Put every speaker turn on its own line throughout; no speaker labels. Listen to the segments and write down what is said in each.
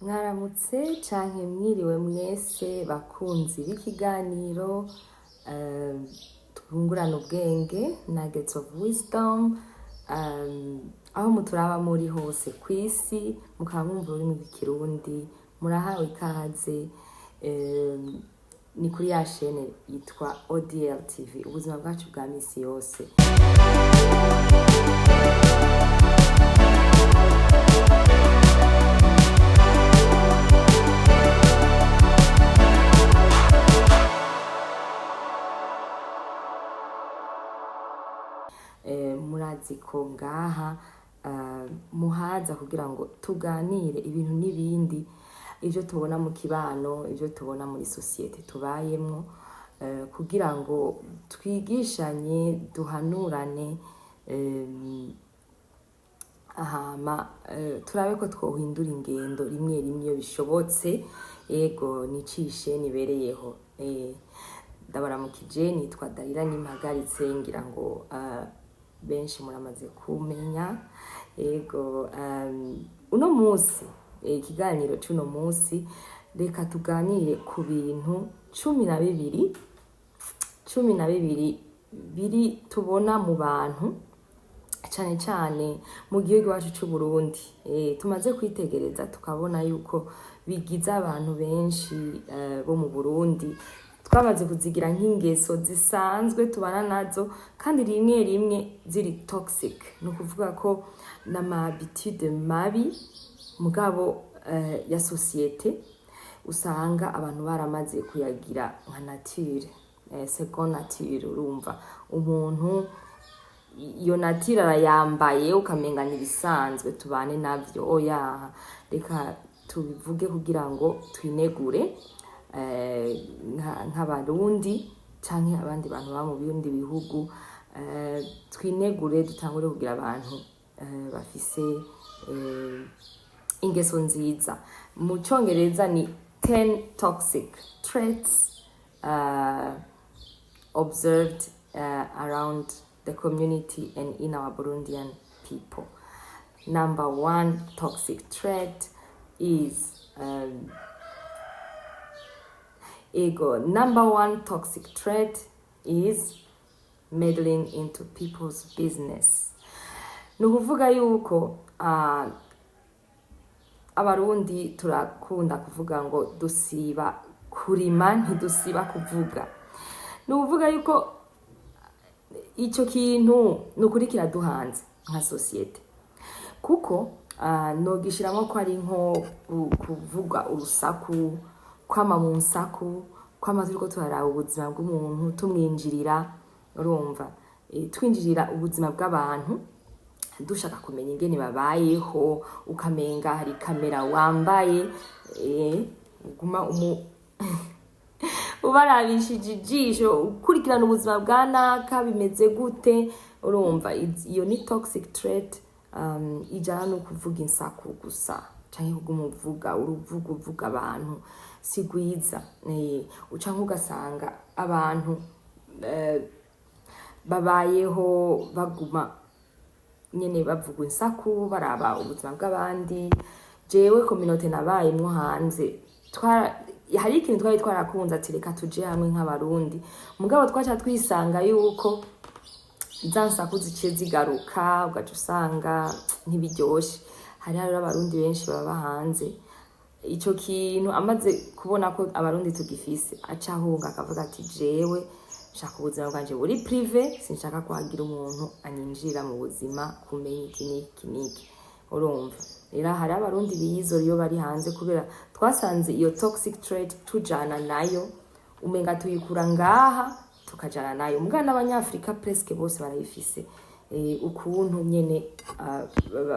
Mwaramutse canke mwiriwe mwese bakunzi b'ikiganiro twungurana ubwenge nuggets of wisdom, aho muturaba muri hose kw'isi mukaba mwumva ururimi rw'ikirundi murahawe ikaze. Ni kuri ya shene yitwa ODL TV, ubuzima bwacu bwa misi yose. Murazi ko ngaha muhaza kugira ngo tuganire ibintu n'ibindi, ivyo tubona mu kibano, ivyo tubona muri societe tubayemwo, kugira ngo twigishanye, duhanurane, hama turabe ko twohindura ingendo rimwe rimwe iyo bishobotse. Yego nicishe nibereyeho. Ndabaramukije, nitwa Dalila Nimpagaritse, ngira ngo benshi muramaze kumenya. Yego uno munsi ikiganiro c'uno munsi reka tuganire ku bintu 12 biri tubona mu bantu cane cane mu gihugu wacu c'u Burundi. Tumaze kwitegereza tukabona yuko bigize abantu benshi bo mu Burundi twamaze kuzigira nk'ingeso zisanzwe tubana nazo, kandi rimwe rimwe ziri toxic. No kuvuga ko nama habitude mabi mugabo ya societe usanga abantu baramaze kuyagira nka nature, second nature. Urumva umuntu iyo nature arayambaye ukamenga n'ibisanzwe tubane navyo. Oya, reka tubivuge kugira ngo twinegure nk'abarundi canke abandi bantu ba mu bindi bihugu, twinegure dutangure kugira abantu bafise ingeso nziza. Mu Congereza ni 10 toxic traits observed around the community and in our Burundian people. Number 1 toxic trait is number 1 toxic trait is meddling into people's business. Nukuvuga yuko abarundi turakunda kuvuga ngo dusiba kurima ntidusiba kuvuga. Nukuvuga yuko ico kintu nukuri kiraduhanze nka societe, kuko nogishiramo ko ari nko kuvuga urusaku, kwama mu nsaku, kwama turiko turaraba ubuzima bw'umuntu tumwinjirira. Urumva twinjirira ubuzima bw'abantu dushaka kumenya ingene babayeho, ukamenga hari kamera wambaye, uguma ubarabishije ijisho ukurikirana ubuzima bwa naka bimeze gute. Urumva iyo ni toxic trait. Ijana no kuvuga insaku gusa canke kugumuvuga uruvuga abantu sigwiza. Ucanke ugasanga abantu babayeho baguma nyene bavuga insaku, baraba ubuzima bw'abandi. Jewe communauté nabayemwo hanze, hari ikintu twari twarakunze ati reka tuje hamwe nk'abarundi, mugabo twaca twisanga yuko za nsaku ziciye zigaruka, ugaca usanga ntibiryoshe. Hari abarundi benshi baba hanze, ico kintu amaze kubona ko abarundi tugifise aca ahunga akavuga ati jewe nshaka ubuzima bwanje buri privé, sinshaka kuhagira umuntu anyinjira mu buzima kumenya iki niki. Urumva rero hari abarundi biyizo iyo bari hanze, kubera twasanze iyo toxic trait tujana nayo, umenga tuyikura ngaha tukajana nayo. Mugana n'abanyafrika presque bose barayifise, ukuntu nyene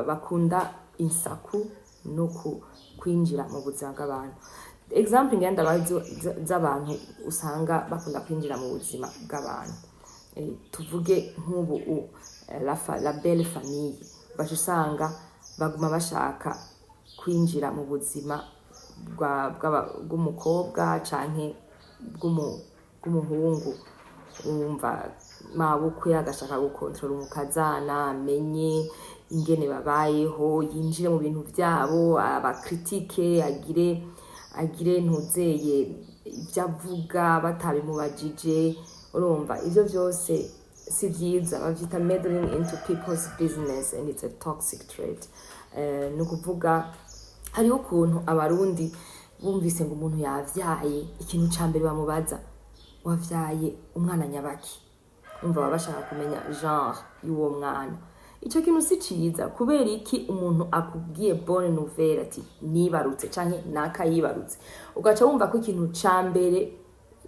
bakunda insaku no kwinjira mu buzima bw'abantu. Example ngenda bazi z'abantu usanga bakunda kwinjira mu buzima bw'abantu, tuvuge nk'ubu la belle famille, baje usanga baguma bashaka kwinjira mu buzima bw'umukobwa canke bw'umuhungu. Umva mabukwe agashaka gukontrola umukazana amenye ingene babayeho yinjire mu bintu byabo abakritike agire ntuzeye ibyo avuga batabimubajije urumva ivyo vyose si vyiza bavyita meddling into people's business and it's a toxic trait. Ni ukuvuga hariho ukuntu abarundi bumvise ngo umuntu yavyaye ikintu ca mbere bamubaza wavyaye umwana nyabaki umva baba bashaka kumenya genre y'uwo mwana. Ico kintu si ciza kubera iki umuntu akubwiye bonne nouvelle ati nibarutse canke nakayibarutse ugaca wumva ko ikintu ca mbere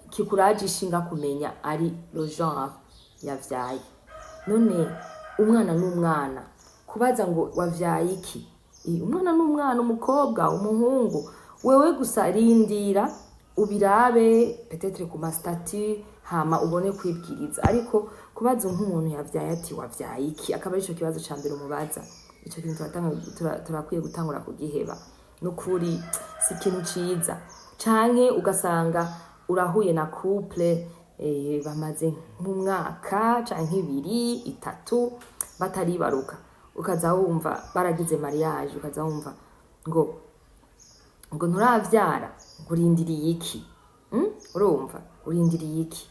kikuraje ishinga kumenya ari le genre yavyaye. None umwana n'umwana kubaza ngo wavyaye iki umwana n'umwana umukobwa umuhungu wewe gusa rindira ubirabe peut-être ku statut hama ubone kwibwiriza ariko kubaza nk'umuntu yavyaye ati wavyaye iki akaba arico kibazo ca mbere umubaza ico kintu turakwiye gutangura kugiheba n'ukuri si ikintu ciza. Canke ugasanga urahuye na couple bamaze nk'umwaka canke 2 3 bataribaruka ukaza wumva baragize mariage ukaza wumva ngo nturavyara urindiriye iki urumva urindiriye iki.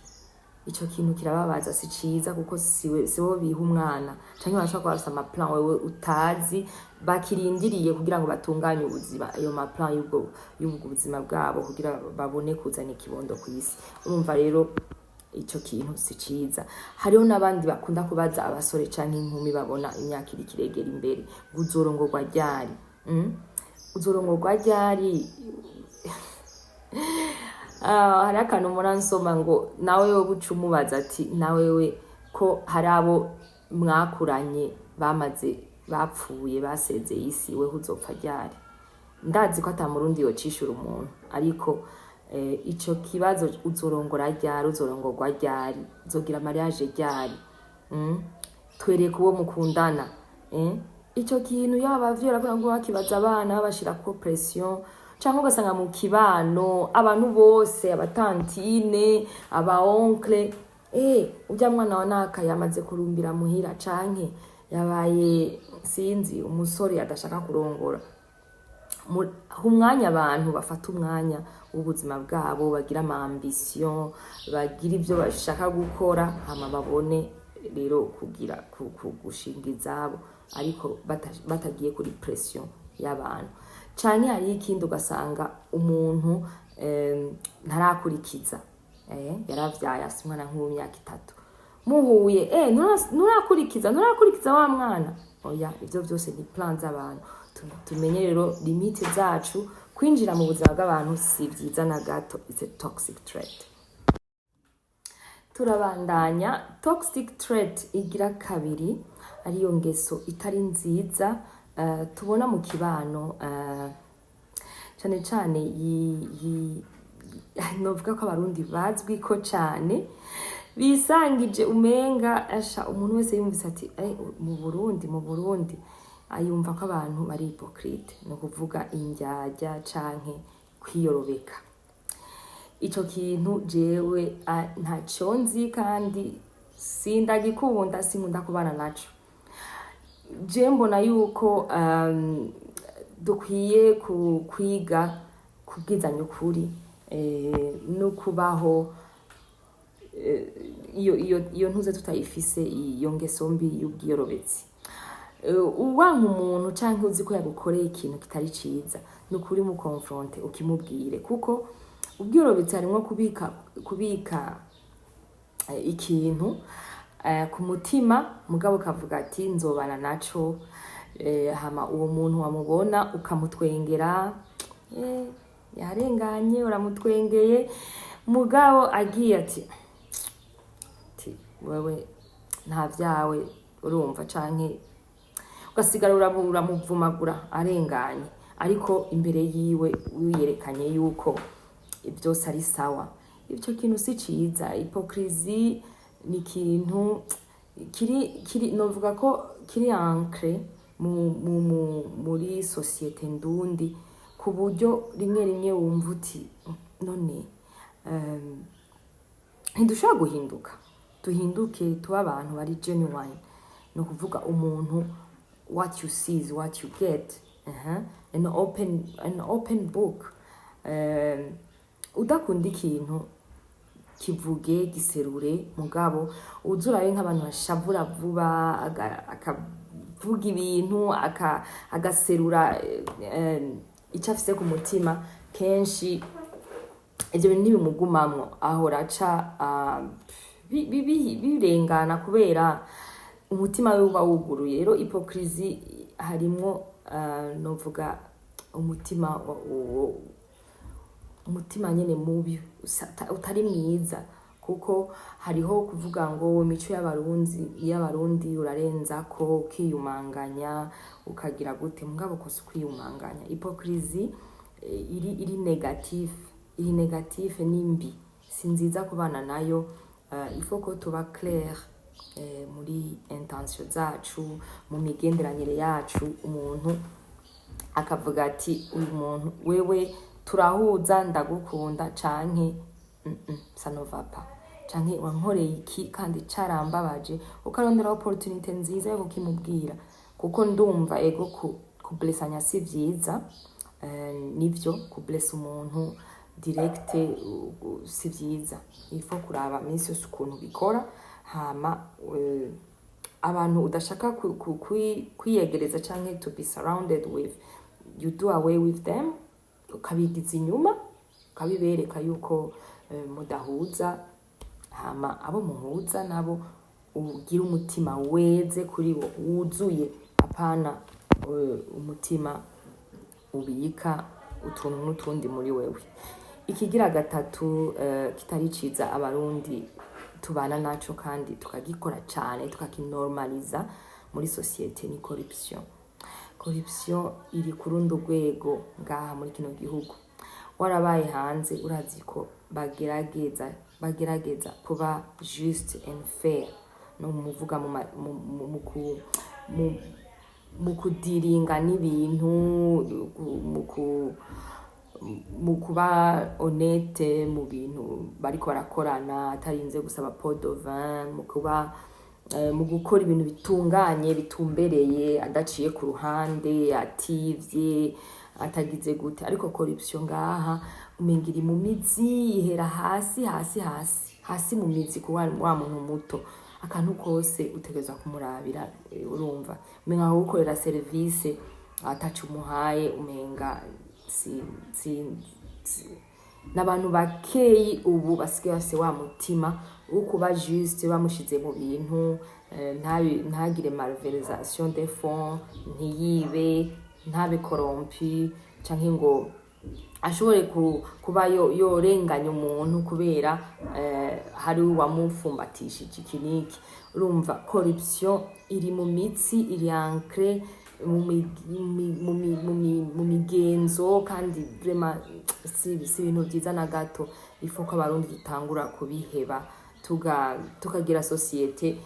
Ico kintu kirababaza si ciza kuko sibo biha umwana canke bashaka kwasa ama plan wewe utazi bakirindiriye kugira ngo batunganye ubuzima ayo ma plan y'ubwo buzima bwabo kugira babone kuzana ikibondo kwisi. Urumva rero ico kintu si ciza. Hariho n'abandi bakunda kubaza abasore canke inkumi babona imyaka iri kiregera imbere uzorongorwa ryari uzorongorwa ryari hari akantu muransoma ngo nawe yo gucumubaza ati nawe we ko hari abo mwakuranye bapfuye basezeye isi we uzopfa ryari. Ndazi ko atamurundi yocishura umuntu ariko ico kibazo uzorongorwa ryari uzogira mariage ryari twereke uwo mukundana ico kintu y'abavyera kugira ngo bakibaza abana babashira ko pression canke ugasanga mu kibano abantu bose abatantine aba oncle ujya mwana wa naka yamaze kurumbira muhira canke yabaye sinzi umusore adashaka kurongora umwanya abantu bafata umwanya w'ubuzima bwabo bagira ama ambition bagira ivyo bashaka gukora hama babone rero kugira gushinga izabo ariko batagiye kuri pression y'abantu. Canke hari ikindi ugasanga umuntu ntarakurikiza yaravyaye asimwana nk'umyaka 3 muhuye nurakurikiza wa mwana oya ivyo byose ni plan z'abantu. Tumenye rero limite zacu kwinjira mu buzima bw'abantu si vyiza na gato. It's a toxic trait. Turabandanya toxic trait igira kabiri ariyo ngeso itari nziza tubona mu kibano cane novuga ko abarundi bazwi ko cane bisangije umenga asha umuntu wese yumvise ati mu Burundi ayumva ko abantu bari hypocrite no kuvuga indyarya canke kwiyorobeka. Ico kintu jewe ntaco nzi kandi sindagikunda sinkunda kubana naco. Je mbona yuko dukwiye kwiga kubwizanya ukuri no kubaho iyo ntuze tutayifise iyo ngeso mbi y'ubwiyorobetsi. Uwanka umuntu canke uzi ko yagukoreye ikintu kitari ciza nukuri mu confronte ukimubwire kuko ubwiyorobetsi harimo kubika ikintu ku mutima mugabo kavuga ati nzobana naco hama uwo muntu wamubona ukamutwengera yarenganye uramutwengeye mugabo agiye ati wewe nta vyawe urumva canke ugasigara uramuvumagura arenganye ariko imbere yiwe wiyerekanye yuko byose ari sawa. Ivyo kintu si ciza. Hypocrisie ni ikintu kiri novuga ko kiri ancré muri societe ndundi ku buryo rimwe wumva uti none ntidushobora guhinduka duhinduke tuba abantu bari genuine, no kuvuga umuntu what you see is what you get. An open book. Udakunda ikintu kivuge giserure, mugabo uzurabe nk'abantu bashavura vuba akavuga ibintu agaserura icyo afise ku mutima, kenshi ibyo bintu ntibimugumamwo, ahora aca birengana kubera umutima we uba wuguruye. Rero hypocrisie harimwo novuga umutima nyene mubi utari mwiza, kuko hariho kuvuga ngo imico y'abarundi urarenza ko ukiyumanganya ukagira gute, mugabo kose ukwiyumanganya. Hypocrisie iri negative nimbi, si nziza kubana nayo. Il faut ko tuba clair muri intention zacu, mu migenderanire yacu. Umuntu akavuga ati uyu muntu wewe turahuza, ndagukunda, canke ça ne va pas, canke wankoreye iki kandi carambabaje, ukarondera opportunité nziza yo kukimubwira, kuko ndumva ego kublessanya si vyiza. Nivyo kublessa umuntu direct si vyiza, il faut kuraba minsi yose ukuntu bikora, hama abantu udashaka kwiyegereza canke to be surrounded with, you do away with them, ukabigiza inyuma, ukabibereka yuko mudahuza, hama abo muhuza nabo ugira umutima weze kuri bo, wuzuye, apana umutima ubika utuntu n'utundi muri wewe. Ikigira gatatu kitari ciza abarundi tubana naco kandi tukagikora cyane tukakinormaliza muri societe ni corruption. Corruption iri ku rundi rwego ngaha muri kino gihugu. Warabaye hanze urazi ko bagerageza kuba just and fair, no muvuga mu kudiringa n'ibintu, mu kuba honnête mu bintu bariko barakorana, atarinze gusaba pot de vin, mu gukora ibintu bitunganye bitumbereye, adaciye ku ruhande, ativye, atagize gute. Ariko corruption ngaha umengira mu mizi, ihera hasi mu mizi, kuwa wa muntu muto, akantu kose utegeza kumurabira. Urumva umenga gukorera service atacu muhaye, umenga n'abantu bakeyi ubu basigaye bafise wa mutima ukuba juste, bamushize mu bintu, ntagire malversation des fonds, ntiyibe, ntabe corrompu, canke ngo ashobore kuba yorenganya umuntu kubera hari uwamufumbatishije ikiniki. Urumva corruption iri mu mitsi, iri ancré mu migenzo, kandi vraiment si ibintu byiza na gato. Ifo ko abarundi dutangura kubiheba, tukagira societe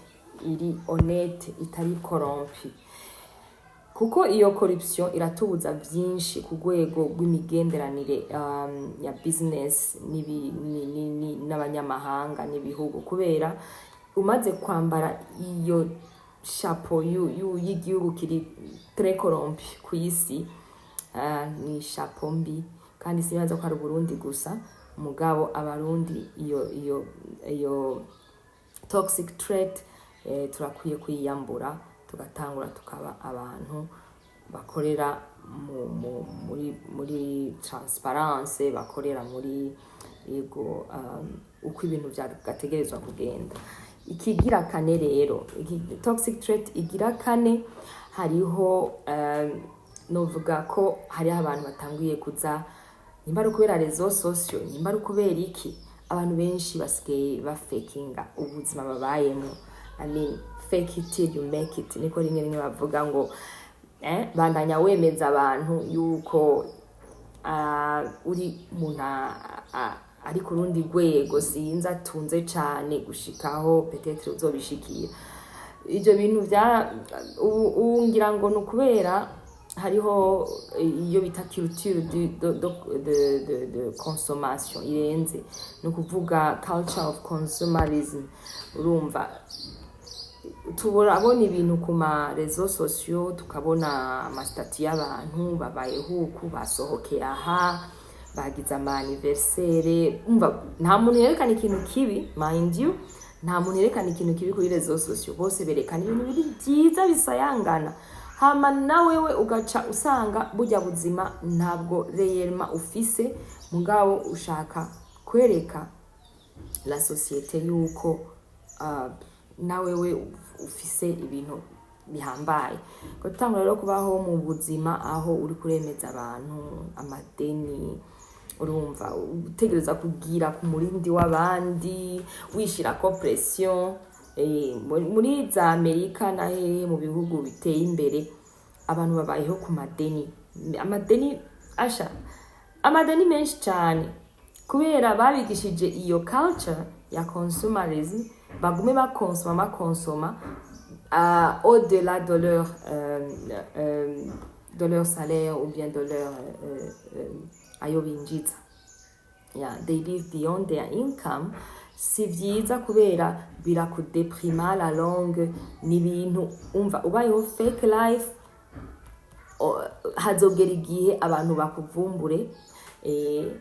iri honnête, itari corrompu, kuko iyo corruption iratubuza byinshi ku rwego rw'imigenderanire ya business n'abanyamahanga n'ibihugu, kubera umaze kwambara iyo chapeau y'igihugu kiri très corrompu ku isi, ni chapeau mbi, kandi sinaza ko ari Burundi gusa, mugabo abarundi iyo toxic trait turakwiye kwiyambura, tugatangura tukaba abantu bakorera muri transparence, bakorera muri yego uko ibintu byagategerezwa kugenda. Ikigira kane rero, toxic trait igira kane, hariho novuga ko hari abantu batanguye kuza, nimba ari kubera rezo sociaux, nimba ari kubera iki, abantu benshi basigaye bafakinga ubuzima babayemo. I mean, fake it till you make it, niko rimwe bavuga ngo bandanya wemeza abantu yuko uri muna ari ku rundi rwego, sinza tunze cyane gushikaho peut-être uzobishikira. Ibyo bintu ngira ngo nukubera hariho iyo bita culture de consommation irenze, ni ukuvuga culture of consumerism. urumva turabona ibintu ku ma réseaux sociaux, tukabona amasitati y'abantu babayeho uku, basohokeye aha, bagize ama anniversaire. Umva nta muntu yerekana ikintu kibi, mind you, nta muntu yerekana ikintu kibi kuri réseaux sociaux, bose berekana ibintu biri byiza bisayangana. Hama nawewe ugaca usanga burya buzima ntabwo réellement ufise, mugabo ushaka kwereka la société yuko nawewe ufise ibintu bihambaye. Gutangura rero kubaho mu buzima aho uri kuremeza abantu amadeni, urumva utegereza kugira ku murindi w'abandi, wishira ko pression. Muri za Amerika na hehe mu bihugu biteye imbere abantu babayeho ku madeni, amadeni menshi cyane, kubera babigishije iyo culture ya consumerism, bagume bakonsoma au-delà de leur salaire ou bien de leur ayo binjiza. They live beyond their income. Si vyiza kubera birakudeprima la longue, ni bintu umva ubayeho fake life. Hazogera igihe abantu bakuvumbure,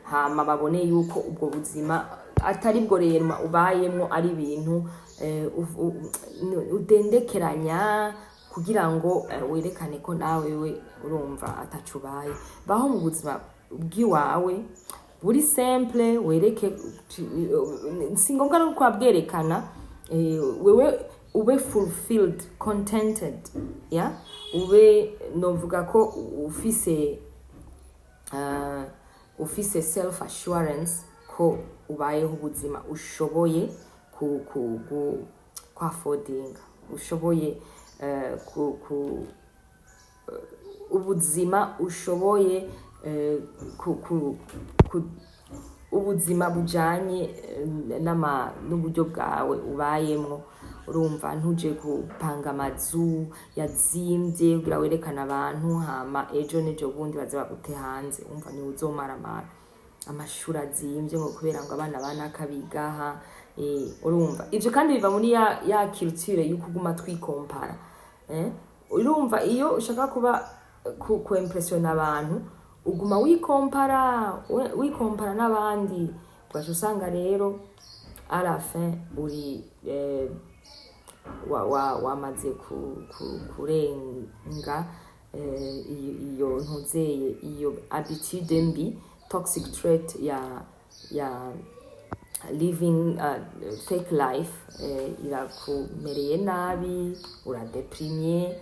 hama babone yuko ubwo buzima atari bwo rero ubayemo, ari ibintu udendekeranya kugira ngo werekane ko nawe urumva atacubaye. Baho mu buzima bw'iwawe buri simple, wereke singombwa no kwabwerekana, wewe ube fulfilled, contented, ube novuga ko ufise self assurance ko ubayeho ubuzima ushoboye kwa affording, ushoboye ubuzima ushoboye ubuzima bujanye n'uburyo bwawe ubayemwo. Urumva ntuje gupanga amazu yazimbye kugira werekana abantu, hama ejo nejo bundi baze bagute hanze. Umva ni uzomara amashuri azimbye ngo kubera ngo abana banakabigaha. Urumva ivyo kandi biva muri ya culture y'ukuguma twikompara. Urumva iyo ushaka kuba ku impressiona abantu, uguma wikompara n'abandi, ugaca usanga rero à la fin uri wamaze kurenga iyo ntuzeye iyo attitude mbi, toxic trait ya living fake life, irakumereye nabi, uradeprimye.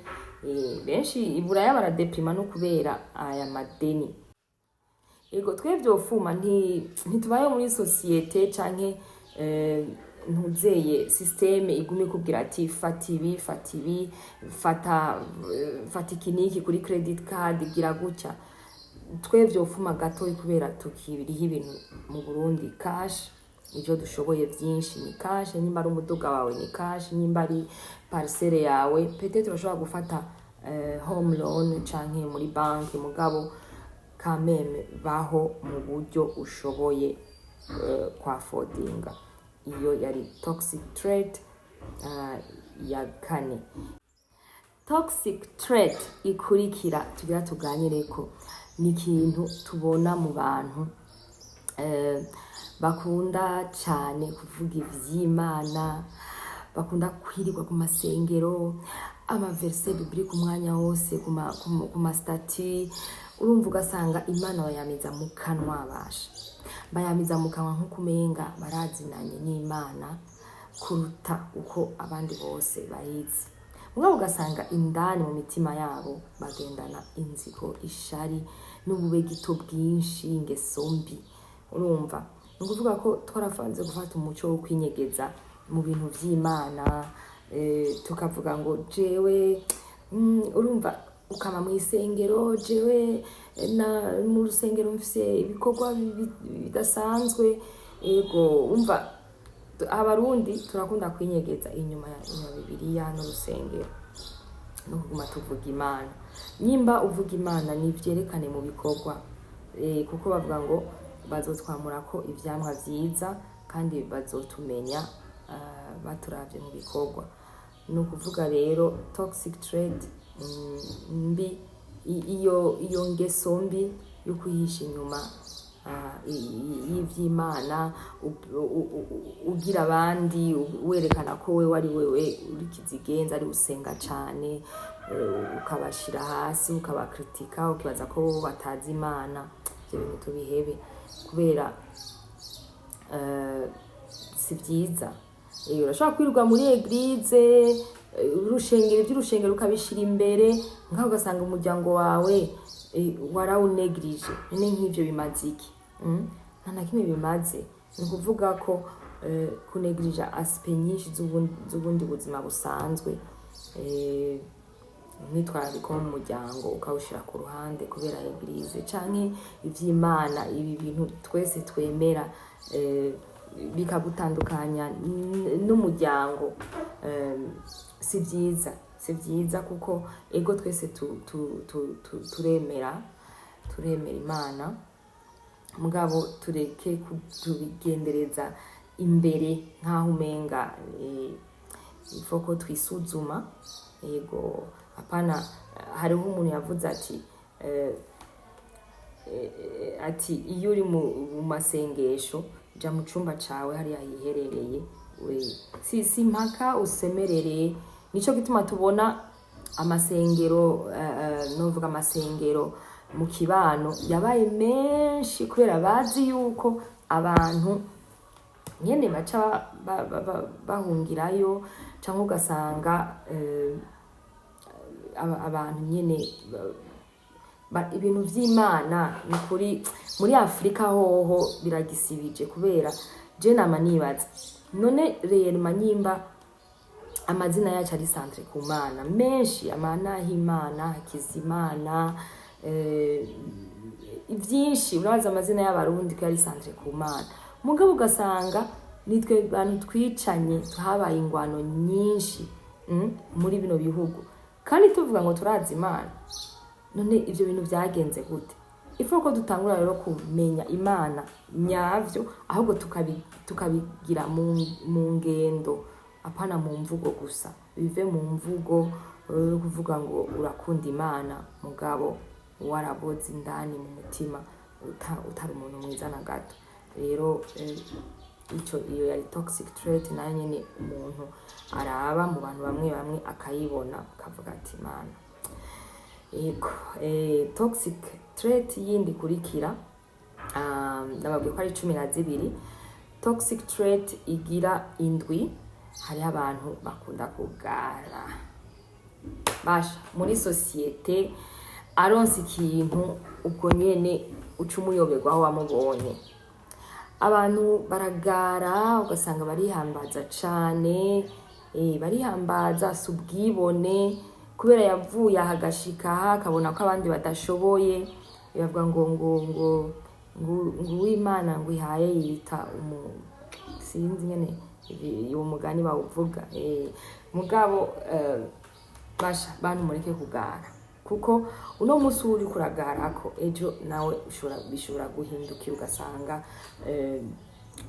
Benshi iburaya baradeprima no kubera aya madeni. Ego twebwe ofuma ntitubaye muri societe canke ntuzeye systeme igume kubwira ati fata ikiniki kuri credit card gira gutya. Twebwe ofuma gato kubera tukibiriho ibintu mu Burundi cash, ivyo dushoboye byinshi ni cash. Nimba ari umuduga wawe ni cash, nimba ari parcelle yawe peut-être urashobora gufata home loan canke muri banki, mugabo kameme baho mu buryo ushoboye kwa affordinga. Iyo yari toxic trait ya kane. Toxic trait ikurikira tugira tuganireko ni ikintu tubona mu bantu bakunda cyane kuvuga ivy'Imana, bakunda kwirirwa ku masengero, amaverse biblique umwanya wose ku mastati. Urumva ugasanga Imana bayamiza mu kanwa, bayamiza mu kanwa nk'ukumenga barazinanye n'Imana kuruta uko abandi bose bayizi. Mugabo ugasanga indani mu mitima yabo bagendana inzigo, ishari n'ububegito bwinshi, ingeso mbi. Urumva ni ukuvuga ko twarafanze gufata umuco wo kwinyegeza mu bintu vy'Imana, tukavuga ngo jewe urumva ukama mu isengero, jewe mu rusengero mfise ibikorwa bidasanzwe. Ego umva abarundi turakunda kwinyegeza inyuma ya Bibiliya no rusengero. no kuguma tuvuga Imana. Nyimba uvuga Imana nivyerekane mu bikorwa, kuko bavuga ngo bazotwamura ko ivyamwa vyiza kandi bazotumenya baturavye mu bikorwa. Ni ukuvuga rero toxic trait mbi, iyo ngeso mbi yo kwihisha inyuma y'ivy'Imana, ugira abandi werekana ko wewe ari wewe uri kizigenza, ari usenga cane, ukabashira hasi, ukabakritika, ukibaza ko batazi Imana. Ivyo bintu tubihebe kubera si vyiza. Urashobora kwirirwa muri eglise, ivy'urushengero ukabishira imbere, ngaho ugasanga umuryango wawe warawunegrije. None nk'ivyo bimaze iki? Nta na kimwe bimaze. Ni ukuvuga ko kunegrija aspect nyinshi z'ubundi buzima busanzwe, mwitwarariko mu muryango ukawushira ku ruhande kubera eglise canke ivy'Imana. Ibi bintu twese twemera bikagutandukanya n'umuryango, si vyiza kuko ego twese turemera Imana, mugabo tureke tubigendereza imbere nkaho umenga ifoko twisuzuma. Ego apana, hariho umuntu yavuze ati iyo uri mu masengesho ja mu cumba cawe hariya hiherereye, si mpaka usemerere. Nico gituma tubona amasengero, novuga amasengero mu kibano yabaye menshi kubera bazi yuko abantu nyene baca bahungirayo, canke ugasanga abantu nyene ibintu vy'Imana ni kuri muri Afrika hoho biragisibije. Kubera je nama nibaza none rero manyimba amazina yacu ari centre ku Mana menshi, Amana Himana, Hakizimana, ivyinshi urabaza amazina y'abarundi ko ari centre ku Mana, mugabo ugasanga nitwe bantu twicanye, habaye ingwano nyinshi muri bino bihugu kandi tuvuga ngo turazi Imana. None ivyo bintu vyagenze gute? Ifo ko dutangura rero kumenya Imana nyavyo, ahubwo tukabigira mu ngendo, apana mu mvugo gusa. Bive mu mvugo kuvuga ngo urakunda Imana, mugabo waraboze indani mu mutima, utari umuntu mwiza na gato. Rero iyo yari toxic trait, nayo nyene umuntu araba mu bantu bamwe akayibona, akavuga ati Imana. Ego toxic trait yindi kurikira, nababwiye ko ari 12. Toxic trait igira indwi. Hariho abantu bakunda kugara, basha muri societe aronse ikintu ubwo nyene uca umuyoberwa aho wamubonye. Abantu baragara, ugasanga barihambaza cane, barihambaza subwibone kubera yavuye ahagashika akabona ko abandi badashoboye. Bavuga ngo Uwimana ngo ihaye yita sinzi nyene uwo mugani bawuvuga. Mugabo basha bantu mureke kugara, kuko uno musi uri kuragarako ejo nawe bishobora guhindukira ugasanga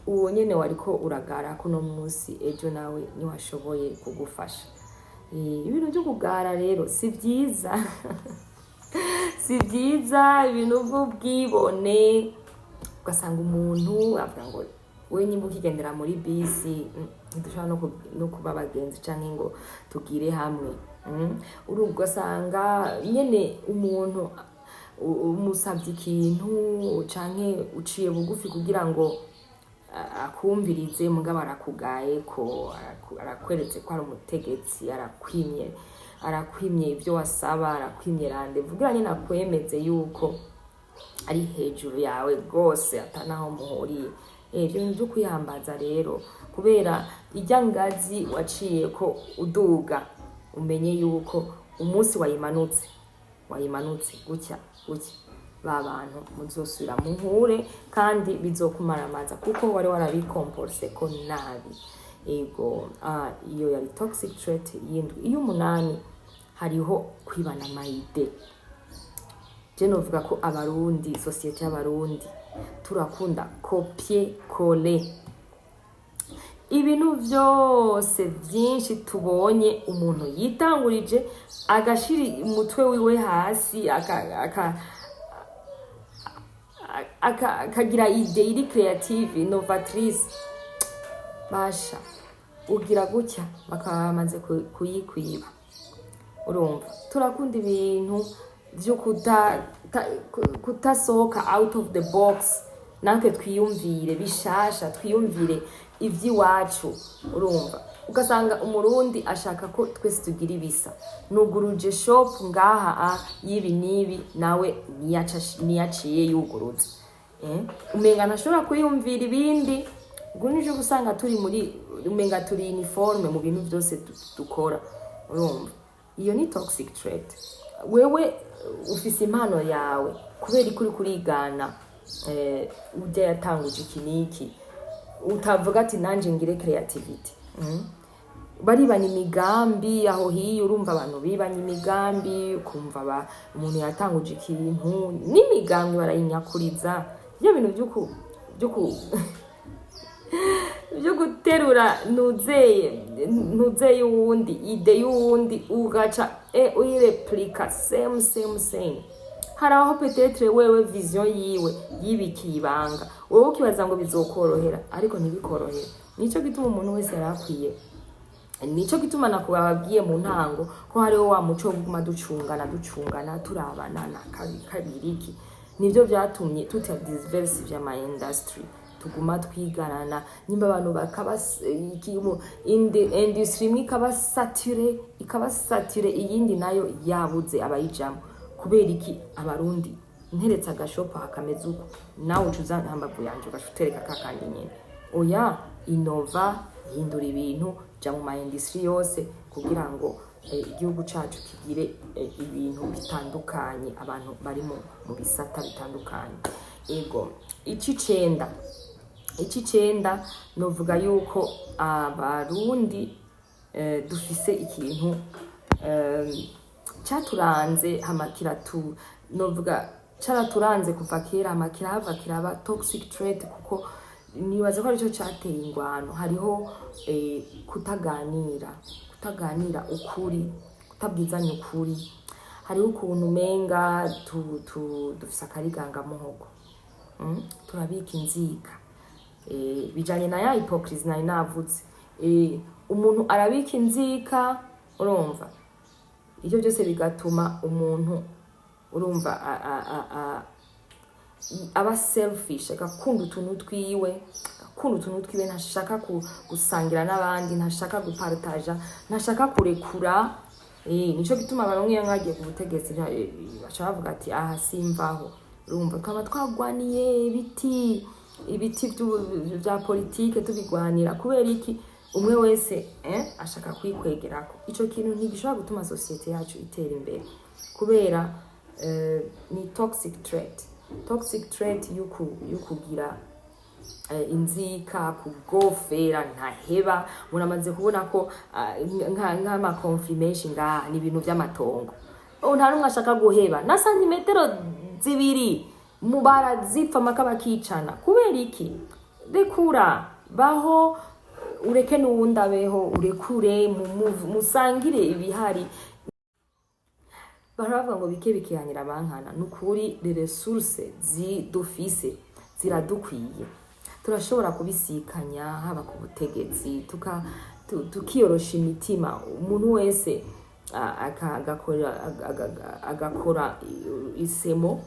uwo nyene wariko uragarako uno musi ejo nawe niwashoboye kugufasha. Ibintu byo kugara rero si vyiza. Si vyiza ibintu bw'ubwibone, ugasanga umuntu avuga ngo we nyimba ukigendera muri bisi ntidushobora no kuba abagenzi canke ngo tugire hamwe. Ugasanga nyene umuntu umusavye ikintu canke uciye bugufi kugira ngo akumvirize, mugabo arakugaye ko arakweretse ko ari umutegetsi, arakwimye ibyo wasaba, arakwimye rendez-vous kugira nyine akwemeze yuko ari hejuru yawe rwose atanaho muhuriye. Ibyo bintu byo kwihambaza rero, kubera ijya ngazi waciye ko uduga, umenye yuko umunsi wayimanutse gutya ba bantu muzosubira muhure kandi bizokumaramaza kuko wari warabikomporse ko nabi. Ego iyo yari toxic trait yindwi. Iyo 8 hariho kwibana amayide. Je novuga ko abarundi, sosiyete y'abarundi turakunda kopie kole. Ibintu vyose vyinshi tubonye umuntu yitangurije agashira umutwe wiwe hasi akagira ide iri creative innovatrice, basha ugira gutya bakaba bamaze kuyikwiba. Urumva turakunda ibintu vyo kutasohoka out of the box, natwe twiyumvire bishasha, twiyumvire ivy'iwacu. Urumva ugasanga umurundi ashaka ko twese tugira ibisa, nuguruje shop ngaha yibi nibi nawe niyaciye yuguruza, umenga ntashobora kwiyumvira ibindi. Gunije gusanga turi muri umenga turi uniforme mu bintu byose dukora. Urumva iyo ni toxic trait. Wewe ufise impano yawe kubera ikuri kurigana ujya yatanguje ikiniki, utavuga ati nanje ngire creativity. Baribanye imigambi aho hiyo, urumva abantu bibanye imigambi, kumva umuntu yatanguje ikintu n'imigambi barayinyakuriza. Ibyo bintu byo guterura nuzeye uwundi ide y'uwundi ugaca uyireplika same. Hari aho petetre wewe vision yiwe yibikiye ibanga, wowe ukibaza ngo bizokorohera ariko ntibikorohera. Nico gituma umuntu wese yarakwiye, nico gituma nakubabwiye mu ntango ko hariho wa muco wo kuguma ducungana turabana na kabiriki. Nivyo byatumye tuta diverse vya ma industry tuguma twigarana, nimba abantu bakaba industry ikabasature iyindi nayo yabuze abayijamo. Kubera iki abarundi nteretse agashopa hakameze uko nawe ucuza ntambavu yanje ugashutereka kakandi nyene. Oya, inova, hindura ibintu, ja mu ma industry yose kugira ngo igihugu cacu kigire ibintu bitandukanye, abantu bari mu bisata bitandukanye. Ego icicenda novuga yuko abarundi dufise ikintu cyaturanze hamakira novuga cyaraturanze kuva kera, hamakira hava kiraba toxic trait, kuko nibaza ko arico cyateye ingwano. Hariho kutaganira ukuri, kutabwizanya ukuri. Hariho ukuntu menga dufise akariganga muhogo, turabika inzika, bijanye na ya hypocrisy nari navuze. Umuntu arabika inzika, urumva ivyo byose bigatuma umuntu, urumva aba selfish, agakunda utuntu twiwe, ntashaka gusangira n'abandi, ntashaka gupartaja, ntashaka kurekura. Nico gituma baronke nkagiye ku butegetsi bacha bavuga ati aha simvaho. Urumva twaba twagwaniye ibiti bya politike tubigwanira. Kubera iki? Umwe wese ashaka kwikwegerako. Ico kintu ntigishobora gutuma societe yacu itera imbere, kubera ni toxic trait yukugira inzika, kugofera ntaheba. Muramaze kubona ko nk'ama confirmation ngaha ni ibintu by'amatongo. Nta numwe ashaka guheba na santimetero zibiri mubara zipfa makabakicana. Kubera iki? Rekura, baho, ureke n'uwundi abeho, urekure, musangire ibihari. Baravuga ngo bike bikihanira bankana. Nukuri resources dufise ziradukwiye, turashobora kubisikanya haba ku butegetsi, tukiyorosha imitima. Umuntu wese agakora isemo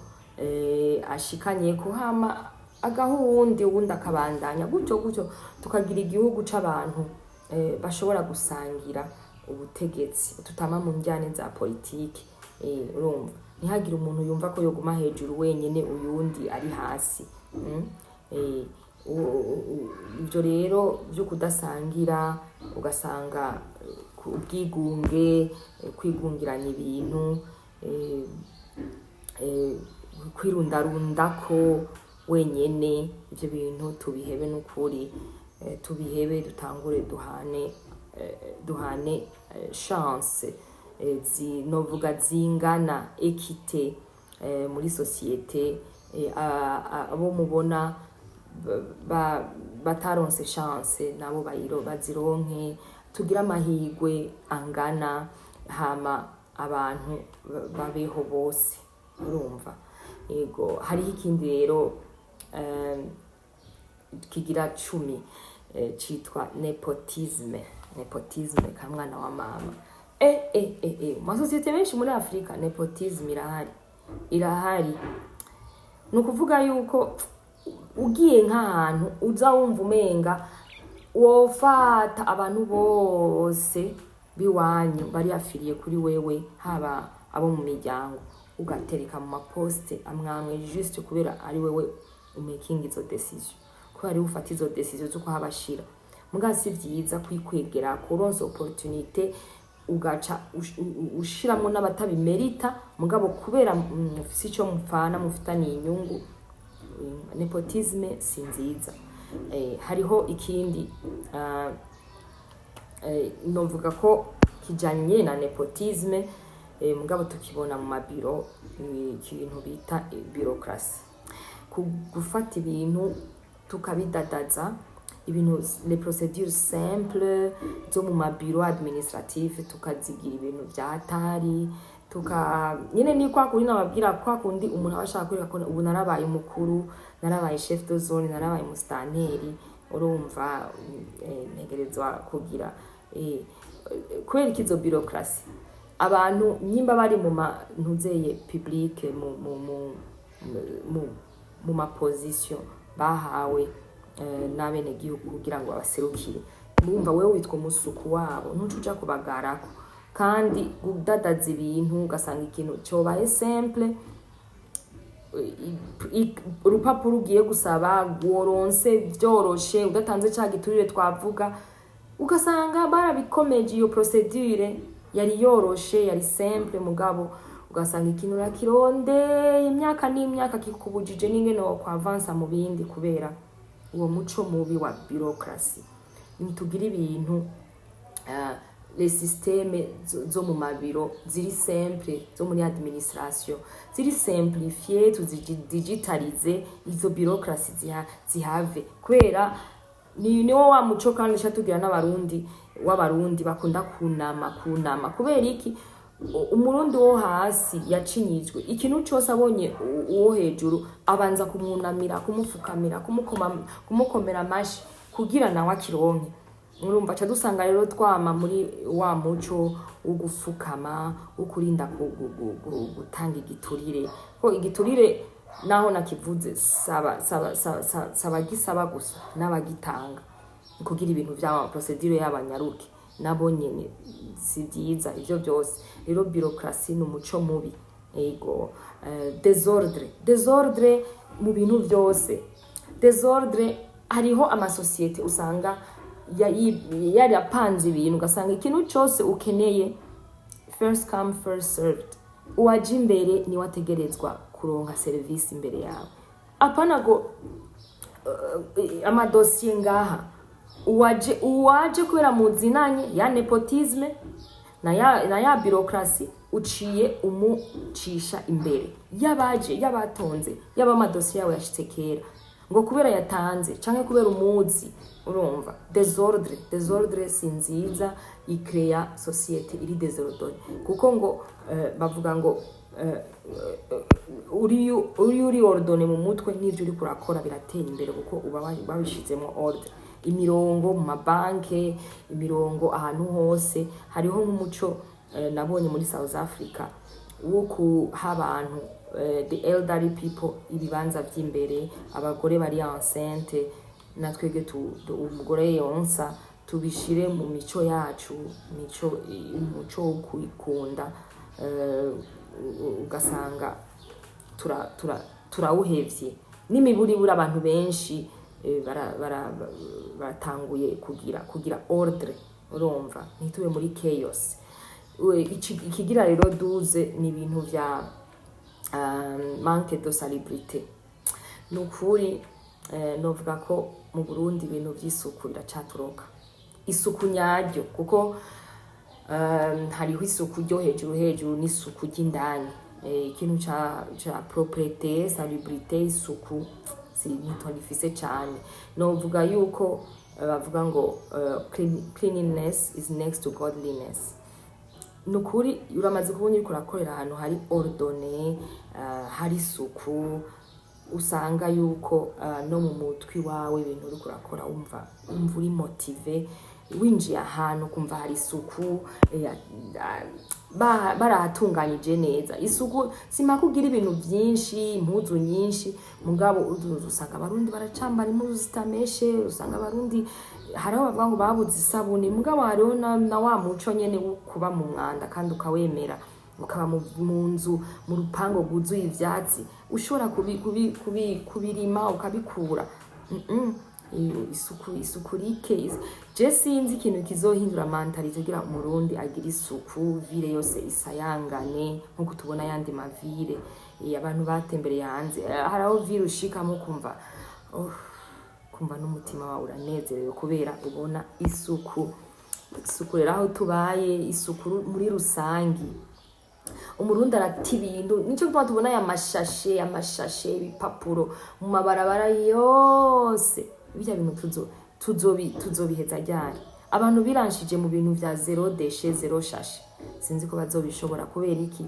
ashikanye kuhama agahundi uwundi akabandanya gutyo tukagira igihugu c'abantu bashobora gusangira ubutegetsi, tutama mu njyane za politiki. Urumva ntihagire umuntu yumva ko yoguma hejuru wenyene uyundi ari hasi. Ibyo rero byo kudasangira, ugasanga ubwigunge, kwigungirana ibintu, kwirundarundako wenyene, ibyo bintu tubihebe n'ukuri, tubihebe, dutangure duhane chance novuga zingana ekite muri societe, abo mubona bataronse chance nabo bazironke, tugira amahigwe angana, hama abantu babeho bose, urumva. Yego, hariho ikindi rero kigira 10 citwa nepotisme ka mwana wa mama. Mu societe benshi muri Afrika nepotisme irahari. Nukuvuga yuko ugiye nk'ahantu uza wumva umenga wofata abantu bose biwanyu bari afiriye kuri wewe, haba abo mu miryango, ugatereka mu maposte amwamwe juste kubera ari wewe umaking izo decision, ko ari ufata izo decision zo kuhabashira. Mugasi vyiza kwikwegera kuronsa opportunité ugaca ushiramo n'abatabimerita, mugabo kubera mufise ico mupfana mufitaniye inyungu. Nepotisme si nziza. Hariho ikindi novuga ko kijanye na nepotisme, mugabo tukibona mu mabiro, ikintu bita bureaucracy, gufata ibintu tukabidadaza, ibintu les procédures simples zo mu mabiro administratif tukazigira ibintu byatari, nyine ni kwa kuri nababwira kwa kundi umuntu abashaka kwereka ko ubu narabaye umukuru, narabaye chef de zone, narabaye mustanteri, urumva ntegerezwa kugira kwera ikizo bureaucracy. Abantu nyimba bari mu ntuzeye public mu ma position bahawe n'abene gihugu kugira ngo abaserukire, mumva wewe witwa umusuku wabo ntucuja kubagarako, kandi gudadaza ibintu ugasanga ikintu cobaye simple, urupapuro ugiye gusaba woronse vyoroshe udatanze ca giturire twavuga, ugasanga barabikomeje iyo procedure yari yoroshe yari simple, mugabo ugasanga ikintu rakironde imyaka n'imyaka kikubujije n'ingene wo kwavansa mu bindi kubera uwo muco mubi wa bureaucracy. Nitugira ibintu les systèmes zo mu mabiro ziri simple, zo muri administration ziri simplifié, tuzidigitalize, izo bureaucracy zihave, kubera niwo wa muco kandi cyatugira w'abarundi bakunda kunama kubera iki umurundi wo hasi yacinyijwe, ikintu cyose abonye uwo hejuru abanza kumwunamira, kumufukamira, kumukomera amashi kugira nawe akironke. Urumva cha dusanga rero twama muri wa muco ugufukama, ukurinda gutanga igiturire, ko igiturire naho nakivuze saba gisaba gusa n'abagitanga kugira ibintu by'ama procedure y'abanyaruke nabo nyene si byiza ivyo byose. Rero bureaucracy n'umuco mubi. Ego, desordre mu bintu byose. Desordre, hariho amasosiyete usanga yari apanze ibintu, ugasanga ikintu cyose ukeneye first come first served, uwaje imbere ni wategerezwa kuronka service imbere yawe. Apana go amadosiye ngaha uwaje kubera muzinanye ya nepotisme na ya bureaucracy uciye umucisha imbere yabatonze amadosiye yawe yashitse kera ngo kubera yatanze canke kubera umuzi. Urumva, desordre si nziza, ikrea societe iri desordre, kuko ngo bavuga ngo uri ordone mu mutwe n'ivyo uri kurakora biratera imbere kuko uba babishizemo ordre. Imirongo mu mabanke, imirongo ahantu hose. Hariho nk'umuco nabonye muri South Africa wo kuha abantu the elderly people ibibanza by'imbere, abagore bari enceinte, natwege umugore yonsa tubishire mu mico yacu, umuco wo kwikunda. Ugasanga turawuhevye n'imiburibura, abantu benshi baratanguye kugira ordre. Urumva, ntitube muri chaos. Ikigira rero 12 ni ibintu vya manque de salubrité. Nukuri novuga ko mu Burundi ibintu by'isuku biracaturoka, isuku nyaryo, kuko hariho isuku ryo hejuru n'isuku ry'indani. Ikintu ca propriete, salubrité, isuku si ntitondifise cane. Novuga yuko bavuga ngo cleanliness is next to godliness. Nukuri uramaze kubona uriko urakorera ahantu hari ordonné, hari isuku, usanga yuko no mu mutwi wawe ibintu uriko urakora umva uri motive, winjiye ahantu kumva hari isuku, barahatunganyije neza. Isuku sima kugira ibintu byinshi, impuzu nyinshi, mugabo usanga abarundi baracambara impuzu zitameshe, usanga abarundi hariho bavuga ngo babuze isabuni, mugabo hariho na wa muco nyene wo kuba mu mwanda kandi ukawemera, ukaba mu nzu mu rupango guzuye ivyatsi, ushobora kubirima ukabikura. Isuku rike je sinzi ikintu kizohindura mentalite kugira umurundi agira isuku, vile yose isayangane nkuko tubona yandi mavire abantu batembereye hanze. Haraho vile ushikamo kumva n'umutima wawe uranezerewe kubera ubona isuku rero aho tubaye, isuku muri rusangi. Umurundi arata ibintu, nico gituma tubona aya amashashe ibipapuro mu mabarabara yose. Bijya bintu tuzobiheza ryari? Abantu biranshije mu bintu vya zero déchet zero shashe, sinzi ko bazobishobora kubera iki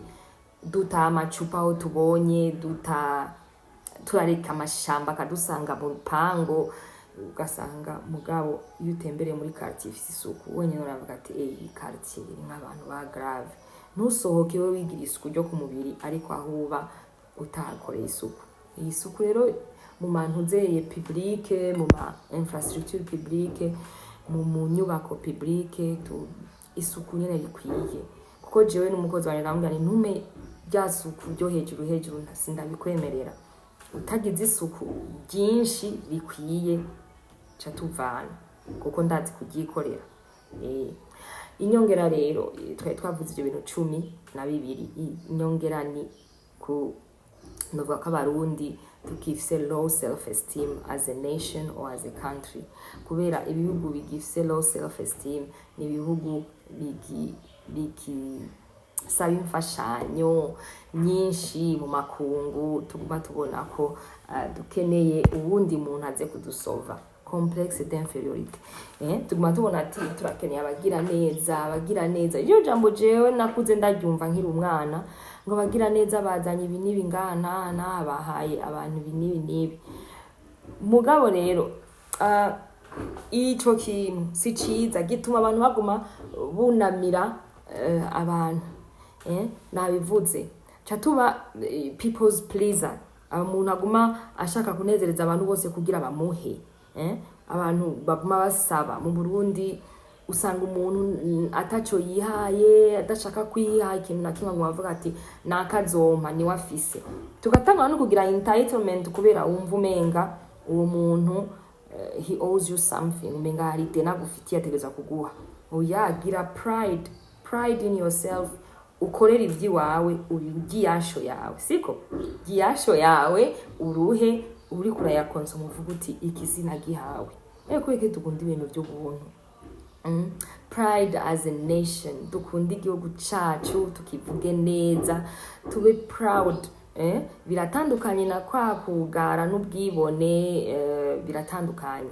duta amacupa aho tubonye, turareka amashamba kadusanga mu rupango, ugasanga mugabo iyo utembereye muri quartier ifise isuku wenyine uravuga ati iyi quartier iri nk'abantu ba grave. Ntusohoke we wigira isuku ryo ku mubiri ariko ahuba utahakoreye isuku. Iyi suku rero mu mantuze publique, mu ma infrastructure publique, mu nyubako publique, isuku nyene rikwiye. Kuko jewe n'umukozi wanjye ndamubwira nti ntume rya suku ryo hejuru sindabikwemerera. Utagize isuku ryinshi rikwiye ca tuvana kuko ndazi kugikorera. Inyongera rero twari twavuze ibyo bintu 12. Inyongera ni ku novuga ko abarundi tukifise low self esteem as a nation or as a country, kubera ibihugu bigifise low self esteem ni ibihugu biki saba imfashanyo nyinshi mu makungu, tuguma tubona ko dukeneye uwundi muntu aze kudusova, complexe d'infériorité. Tuguma tubona ati turakeneye abagira neza. Iyo jambo jewe nakuze ndaryumva nkiri umwana ngo bagira neza bazanye ibi nibi ngana bahaye abantu ibi nibi. Mugabo rero ico kintu si ciza, gituma abantu baguma bunamira abantu. Nabivuze ca tuba people's pleaser, umuntu aguma ashaka kunezereza abantu bose kugira bamuhe. Abantu baguma basaba. Mu Burundi usanga umuntu ataco yihaye, adashaka kwiha ikintu na kimwe ngo bavuga ati nakazompa ni wafise. Tugatanga no kugira entitlement kubera wumva umenga uwo muntu he owes you something, umenga hari dena gufitiye ategeza kuguha. Uyagira pride in yourself, ukorera ivyiwawe, ubigiyasho yawe, siko giyasho yawe uruhe uri kuraya konsoma uvuga uti ikizina gihawe. Eko iki dukunda ibintu byo buntu. Pride as a nation, dukunda igihugu cacu, tukivuge neza, tube proud. Biratandukanye na kwa kugara n'ubwibone, biratandukanye.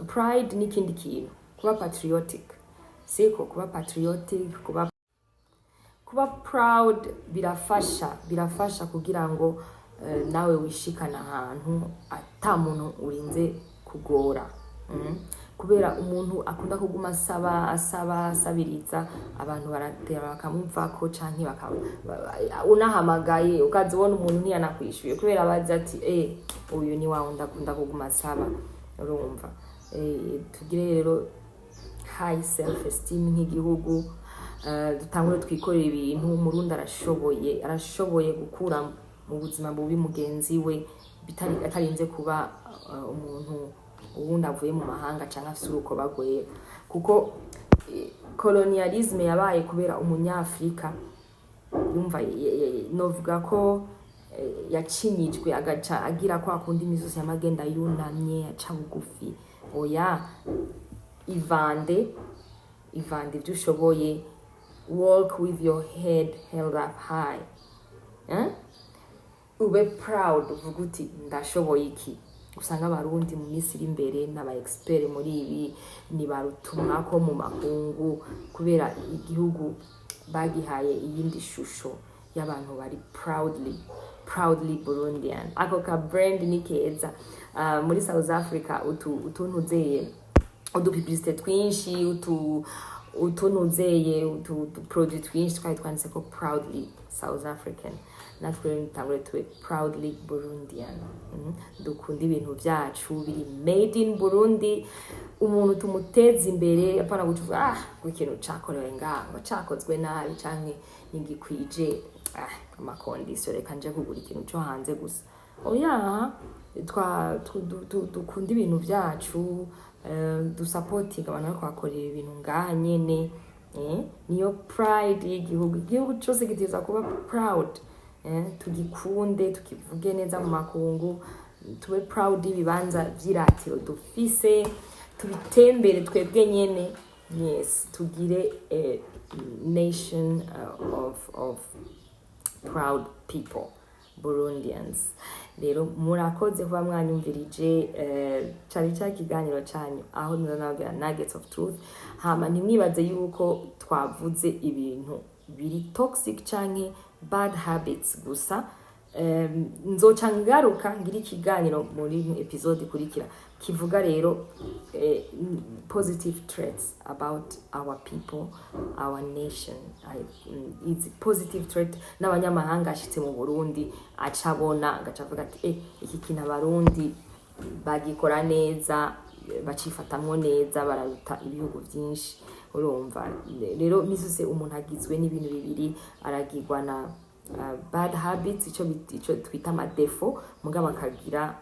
Pride ni kindi kintu, kuba patriotic, siko kuba patriotic, kuba proud birafasha kugira ngo nawe wishikana ahantu ata muntu urinze kugora. Kubera umuntu akunda kuguma asabiriza, abantu baratera bakamumva ko canke unahamagaye ukazibona umuntu ntiyanakwishuye kubera abazi ati uyu ni wawe ndakunda kuguma asaba. Urumva tugire rero high self esteem nk'igihugu, dutangure twikorera ibintu. Umurundi arashoboye gukura mu buzima bubi mugenzi we atarinze kuba umuntu ubundi avuye mu mahanga canke afise uruko bagwera. Kuko colonialisme yabaye kubera umunyafrika yumva novuga ko yacinyijwe agaca agira kwa kundi imisozi y'amagenda yunamye aca bugufi. Oya, ivande ivanda ivyo ushoboye, walk with your head held up high, ube proud, uvuga uti ndashoboye iki. Usanga abarundi mu minsi iri imbere n'aba expert muri ibi ni barutumwa ko mu makungu kubera igihugu bagihaye iyindi shusho y'abantu bari proudly Burundian. Ako ka brand ni keza. Muri South Africa utunuzeye udupublicité twinshi, utunuzeye produit twinshi twari twanditse ko proudly South African. Natwe nitangure tuwe proudly Burundian. Dukunda ibintu vyacu biri made in Burundi, umuntu tumuteza imbere apana gucuva ikintu cakorewe ngaho cakozwe nabi canke ningikwije amakondisiyo reka nje kugura ikintu cyo hanze gusa. Oya, dukunda ibintu vyacu, dusapotinga abantu bariko bakorera ibintu ngaha nyene. Niyo pride y'igihugu cyose giteza kuba proud. Tugikunde, tukivuge neza mu makungu, tube proud ibibanza vyiratiro dufise, tubitembere twebwe nyene. Yes, tugire a nation of proud people, Burundians. Rero murakoze kuba mwanyumvirije cya kiganiro cyanyu aho nzanagira nuggets of truth. Hama ntimwibaze yuko twavuze ibintu biri toxic canke bad habits gusa. Nzoca ngaruka ngira ikiganiro muri episode ikurikira kivuga rero positive traits about our people, our nation. It's positive trait n'abanyamahanga ashitse mu Burundi acabona agacavuga ati iki kintu abarundi bagikora neza, bacifatamwo neza, bararuta ibihugu byinshi. Urumva rero misuse umuntu agizwe n'ibintu bibiri, aragirwa na bad habits, ico twita ama defo, mugabo akagira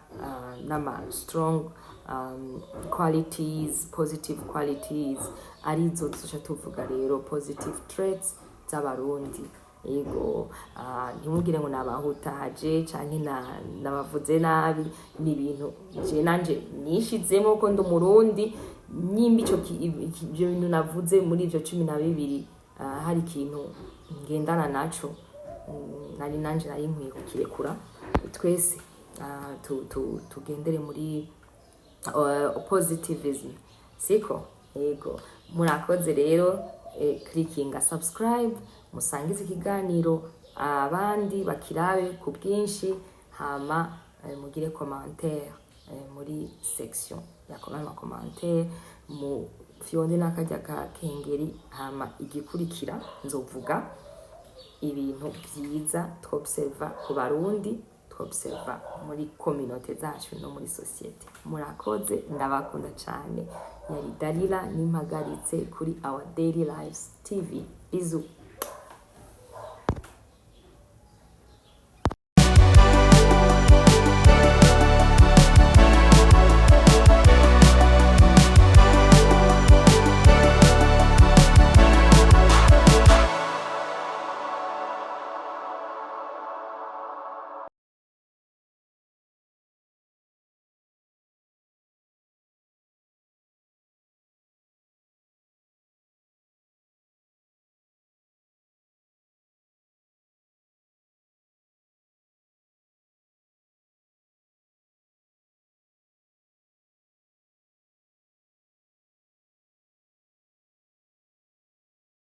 nama strong qualities, positive qualities, arizo tuca tuvuga rero positive traits z'abarundi. Yego, ntimugire ngo nabahutaje canke nabavuze nabi, ni ibintu je nanje nishizemo ko ndo Murundi. Nyimba ico ibyo bintu navuze muri ivyo 12 hari ikintu ngendana naco, nari nanje nari nkwiye kukirekura. Twese tugendere muri positivism, siko? Yego, murakoze rero. Clickinga subscribe, musangize ikiganiro abandi bakirabe ku bwinshi, hama mugire commentaire muri section ya commentaire, mu fyonde nakajya ka kengeri. Hama igikurikira nzovuga ibintu byiza twobserva ku Barundi, twobserva muri communauté zacu no muri societe. Murakoze, ndabakunda cyane. Yari Dalila nimpagaritse kuri Our Daily Lives TV. Bisous.